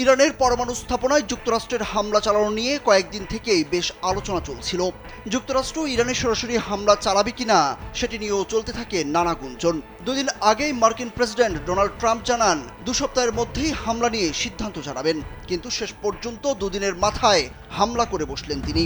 ইরানের পরমাণু স্থাপনায় যুক্তরাষ্ট্রের হামলা চালানো নিয়ে কয়েকদিন থেকেই বেশ আলোচনা চলছিল। যুক্তরাষ্ট্র ইরানে সরাসরি হামলা চালাবে কিনা সেটি নিয়েও চলতে থাকে নানা গুঞ্জন। দুদিন আগেই মার্কিন প্রেসিডেন্ট ডোনাল্ড ট্রাম্প জানান 2 সপ্তাহের মধ্যেই হামলা নিয়ে সিদ্ধান্ত জানাবেন, কিন্তু শেষ পর্যন্ত দুদিনের মাথায় হামলা করে বসলেন তিনি।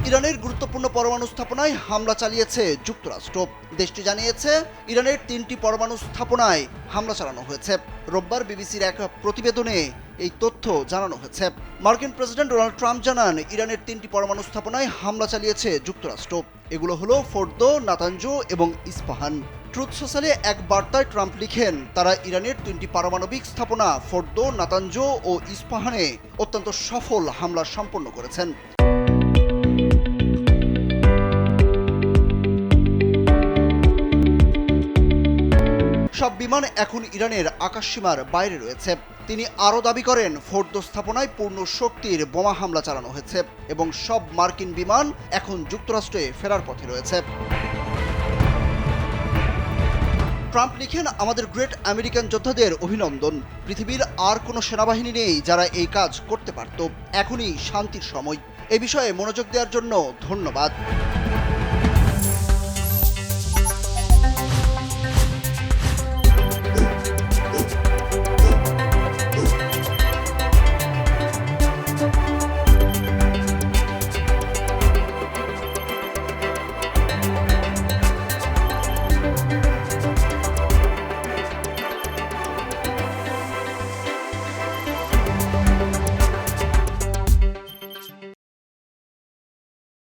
ইরানের গুরুত্বপূর্ণ পরমাণু স্থাপনায় হামলা চালিয়েছে যুক্তরাষ্ট্র। দেশটি জানিয়েছে ইরানের 3টি পরমাণু স্থাপনায় হামলা চালানো হয়েছে। রোববার বিবিসির এক প্রতিবেদনে এই তথ্য জানানো হয়েছে। মার্কিন প্রেসিডেন্ট ডোনাল্ড ট্রাম্প জানান ইরানের 3টি পরমাণু স্থাপনায় হামলা চালিয়েছে যুক্তরাষ্ট্র। এগুলো হলো ফোর্দো, নাতানজো এবং ইস্পাহান। ট্রুথ সোশ্যালে এক বার্তায় ট্রাম্প লিখেন, তারা ইরানের 3টি পারমাণবিক স্থাপনা ফোর্দো, নাতানজো ও ইস্পাহানে অত্যন্ত সফল হামলা সম্পন্ন করেছেন। সব বিমান এখন ইরানের আকাশসীমার বাইরে রয়েছে। তিনি আরও দাবি করেন, ফোর্দো স্থাপনায় পূর্ণ শক্তির বোমা হামলা চালানো হয়েছে এবং সব মার্কিন বিমান এখন যুক্তরাষ্ট্রে ফেরার পথে রয়েছে। ট্রাম্প লিখেন, আমাদের গ্রেট আমেরিকান যোদ্ধাদের অভিনন্দন। পৃথিবীর আর কোনো সেনাবাহিনী নেই যারা এই কাজ করতে পারত। এখনই শান্তির সময়। এ বিষয়ে মনোযোগ দেওয়ার জন্য ধন্যবাদ।